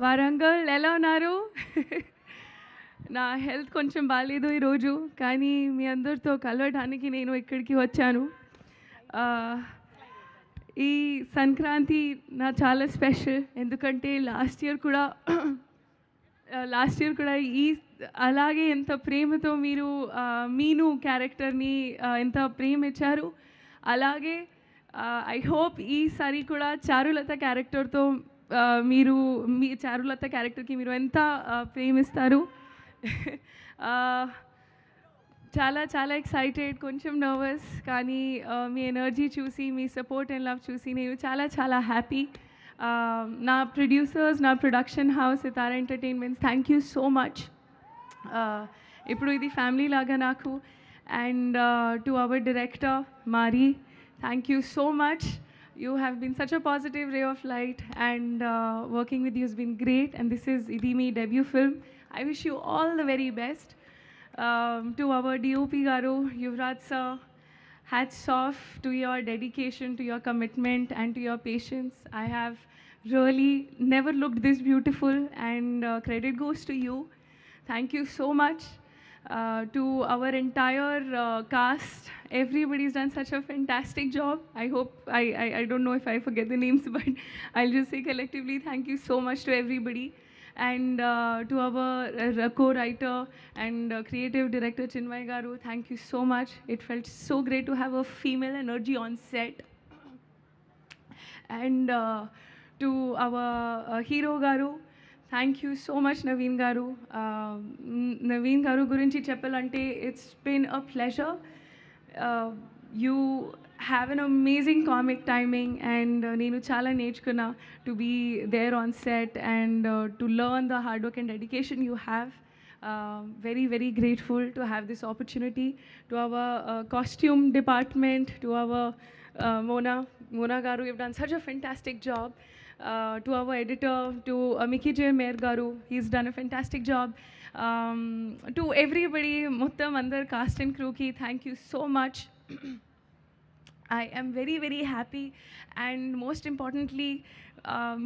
వారంగల్ ఎలా ఉన్నారు? నా హెల్త్ కొంచెం బాలేదు ఈరోజు, కానీ మీ అందరితో కలవడానికి నేను ఇక్కడికి వచ్చాను. ఈ సంక్రాంతి నా చాలా స్పెషల్, ఎందుకంటే లాస్ట్ ఇయర్ కూడా ఈ అలాగే ఎంత ప్రేమతో మీరు మీను క్యారెక్టర్ని ఎంత ప్రేమ ఇచ్చారు. అలాగే ఐ హోప్ ఈసారి కూడా చారులత క్యారెక్టర్తో మీరు మీ చారులత క్యారెక్టర్కి మీరు ఎంత ప్రేమిస్తారు. చాలా చాలా ఎక్సైటెడ్, కొంచెం నర్వస్, కానీ మీ ఎనర్జీ చూసి, మీ సపోర్ట్ అండ్ లవ్ చూసి నేను చాలా చాలా హ్యాపీ. నా ప్రొడ్యూసర్స్, నా production house Sithara entertainments, thank you so much. ఇప్పుడు ఇది ఫ్యామిలీ లాగా నాకు. And to our director Mari, thank you so much. You have been such a positive ray of light, and working with you has been great. And this is Idimi debut film. I wish you all the very best. To our DOP Garu, Yuvraj sir, hats off to your dedication, to your commitment, and to your patience. I have really never looked this beautiful, and credit goes to you. Thank you so much. To our entire cast, everybody's done such a fantastic job. I hope I don't know if I forget the names, but I'll just say collectively thank you so much to everybody. And to our co-writer and creative director Chinmay Garu, thank you so much. It felt so great to have a female energy on set. And to our hero Garu, thank you so much Naveen garu. Naveen garu గురించి చెప్పాలంటే it's been a pleasure. You have an amazing comic timing, and నేను చాలా నేర్చుకున్నా to be there on set and to learn the hard work and dedication you have. Very, very grateful to have this opportunity. To our costume department, to our Mona Garu, you've done such a fantastic job. To our editor, to Mickey J. Mayer Garu, he's done a fantastic job. To everybody, Muttam Andar cast and crew ki, thank you so much. I am very, very happy, and most importantly,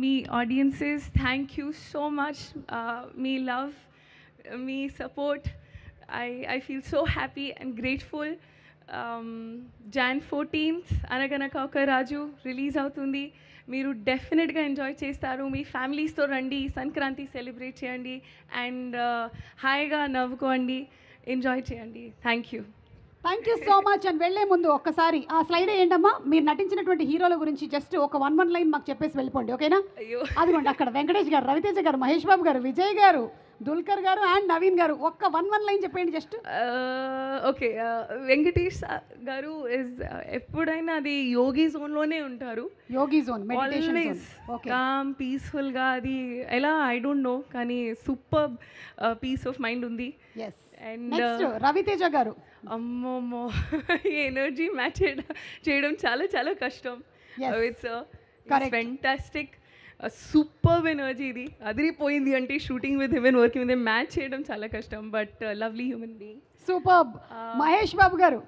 me audiences, thank you so much. Me love, me support. I feel so happy and grateful. Jan 14th అనగనగా ఒక రాజు release అవుతుంది. మీరు డెఫినెట్గా enjoy చేస్తారు. మీ ఫ్యామిలీస్తో రండి, Sankranti celebrate చేయండి, and హాయిగా నవ్వుకోండి, ఎంజాయ్ చేయండి. Thank you so much. And వెళ్ళే ముందు ఒక్కసారి ఆ స్లైడ్ ఏంటమ్మా, మీరు నటించినటువంటి హీరోల గురించి జస్ట్ ఒక వన్ లైన్ మాకు చెప్పేసి వెళ్ళిపోండి, ఓకేనా? అయ్యో, అదిగోండి అక్కడ వెంకటేష్ గారు, రవితేజ గారు, మహేష్ బాబు గారు, విజయ్ గారు, దుల్కర్ గారు అండ్ నవీన్ గారు. ఒక్క వన్ లైన్ చెప్పండి జస్ట్. ఓకే, వెంకటేష్ గారు ఇస్ ఎప్పుడైనా అది యోగి జోన్లోనే ఉంటారు. Yogi zone, meditation zone. Okay, calm పీస్ఫుల్గా, అది ఎలా ఐ డోంట్ నో, కానీ సూపర్ పీస్ ఆఫ్ మైండ్ ఉంది. ఎస్. అండ్ రవితేజ గారు, అమ్మమ్మో, ఈ ఎనర్జీ మ్యాచ్ చేయడం చాలా చాలా కష్టం. It's fantastic, super energy. ఇది అదిరిపోయింది అంటే shooting with him and working with him match చేయడం చాలా కష్టం, but lovely human being. Super. Mahesh Babu గారు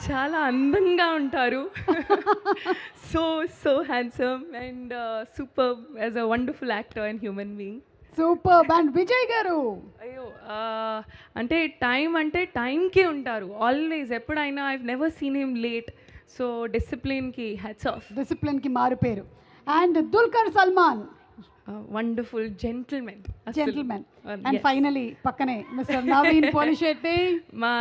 చాలా అందంగా ఉంటారు. So handsome and super as a wonderful actor and human being. Super. And Vijay గారు, అయ్యో, అంటే టైంకే ఉంటారు ఆల్వేస్, ఎప్పుడైనా I never seen him late. So డిసిప్లిన్కి హ్యాట్స్ ఆఫ్. డిసిప్లిన్కి మారు పేరు. And Dulquer Salmaan, wonderful gentlemen. And finally పక్కనే మిస్టర్ నవీన్ పోలిశెట్టి, మా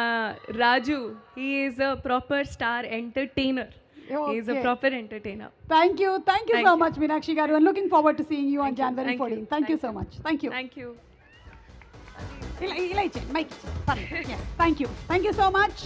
రాజు. He is a proper star entertainer. He is a proper entertainer. Thank you so much, Meenakshi garu. I'm looking forward to seeing you on January 14th. Thank you so much. Thank you. Ila Mike. Yes. Thank you so much.